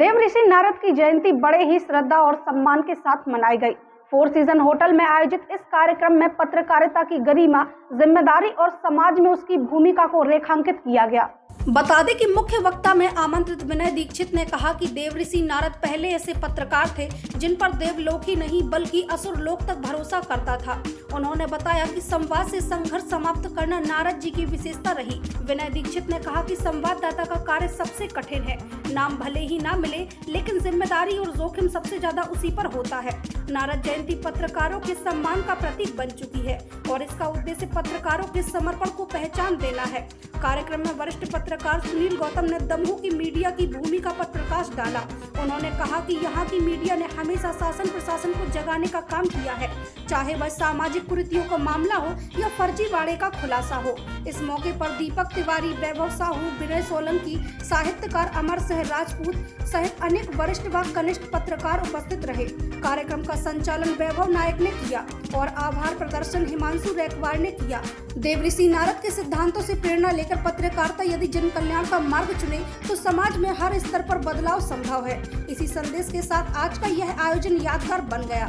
देवऋषि नारद की जयंती बड़े ही श्रद्धा और सम्मान के साथ मनाई गई। फोर सीजन होटल में आयोजित इस कार्यक्रम में पत्रकारिता की गरिमा, जिम्मेदारी और समाज में उसकी भूमिका को रेखांकित किया गया। बता दें कि मुख्य वक्ता में आमंत्रित विनय दीक्षित ने कहा कि देवऋषि नारद पहले ऐसे पत्रकार थे जिन पर देवलोक ही नहीं बल्कि असुर लोक तक भरोसा करता था। उन्होंने बताया कि संवाद से संघर्ष समाप्त करना नारद जी की विशेषता रही। विनय दीक्षित ने कहा कि संवाददाता का कार्य सबसे कठिन है। नाम भले ही ना मिले लेकिन जिम्मेदारी और जोखिम सबसे ज्यादा उसी पर होता है। नारद जयंती पत्रकारों के सम्मान का प्रतीक बन चुकी है और इसका उद्देश्य पत्रकारों के समर्पण को पहचान देना है। कार्यक्रम में वरिष्ठ पत्रकार सुनील गौतम ने दमोह की मीडिया की भूमिका पर प्रकाश डाला। उन्होंने कहा कि यहाँ की मीडिया ने हमेशा शासन प्रशासन को जगाने का काम किया है, चाहे वह सामाजिक कुरीतियों का मामला हो या फर्जीवाड़े का खुलासा हो। इस मौके पर दीपक तिवारी, वैभव साहू, विनय सोलंकी, साहित्यकार अमर सिंह राजपूत सहित अनेक वरिष्ठ व कनिष्ठ पत्रकार उपस्थित रहे। कार्यक्रम का संचालन वैभव नायक ने किया और आभार प्रदर्शन हिमांशु रैकवार ने किया। देवऋषि नारद के सिद्धांतों से प्रेरणा लेकर पत्रकारिता यदि जन कल्याण का मार्ग चुने तो समाज में हर स्तर पर बदलाव संभव है। इसी संदेश के साथ आज का यह आयोजन यादगार बन गया।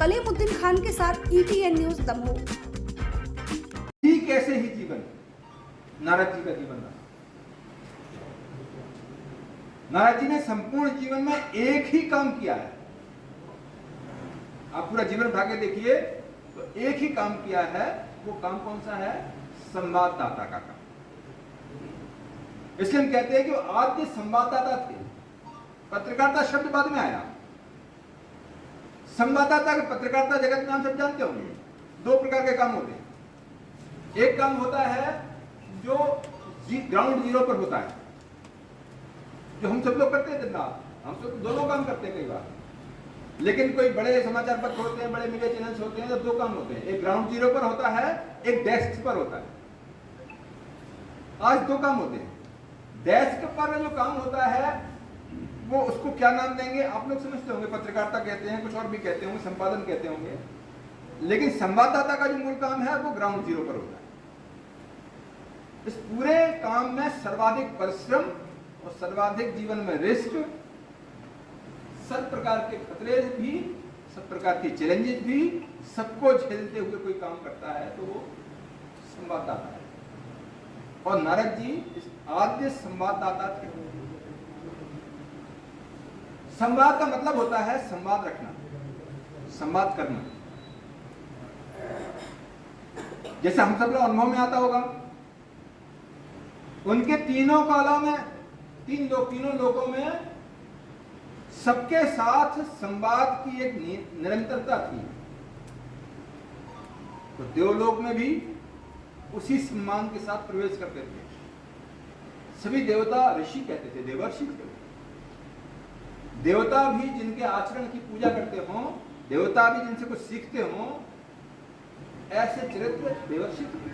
कलीमुद्दीन खान के साथ ETN न्यूज दमोह। कैसे ही जीवन नारद जी का जीवन रहा। नारद जी ने संपूर्ण जीवन में एक ही काम किया है। आप पूरा जीवन उठा के देखिए तो एक ही काम किया है। वो काम कौन सा है? संवाददाता का काम। इसलिए हम कहते हैं कि वो आद्य संवाददाता थे। पत्रकारिता शब्द बाद में आया। संवाददाता के पत्रकारिता जगत नाम सब जानते होंगे। दो प्रकार के काम होते हैं। एक काम होता है जो ग्राउंड जीरो पर होता है, जो हम सब लोग करते हैं दिन रात। हम सब दोनों काम करते हैं कई बार, लेकिन कोई बड़े समाचार पत्र होते हैं, बड़े मीडिया चैनल्स होते हैं, तो दो काम होते हैं। एक ग्राउंड जीरो पर होता है, एक डेस्क पर होता है। आज दो काम होते हैं। डेस्क पर जो काम होता है वो उसको क्या नाम देंगे आप लोग समझते होंगे। पत्रकारिता कहते हैं, कुछ और भी कहते होंगे, संपादन कहते होंगे। लेकिन संवाददाता का जो मूल काम है वो ग्राउंड जीरो पर होता है। इस पूरे काम में सर्वाधिक परिश्रम और सर्वाधिक जीवन में रिस्क, सब प्रकार के खतरे भी, सब प्रकार की चैलेंजेस भी, सबको झेलते हुए कोई काम करता है तो वो संवाददाता है। और नारद जी इस आद्य संवाददाता थे। संवाद का मतलब होता है संवाद रखना, संवाद करना। जैसे हम सब लोग अनुभव में आता होगा, उनके तीनों कालों में तीनों लोकों में सबके साथ संवाद की एक निरंतरता थी। तो देवलोक में भी उसी सम्मान के साथ प्रवेश करते थे। सभी देवता ऋषि कहते थे, देवर्षि थे। देवता भी जिनके आचरण की पूजा करते हों, देवता भी जिनसे कुछ सीखते हों, ऐसे चरित्र देवर्षि थे।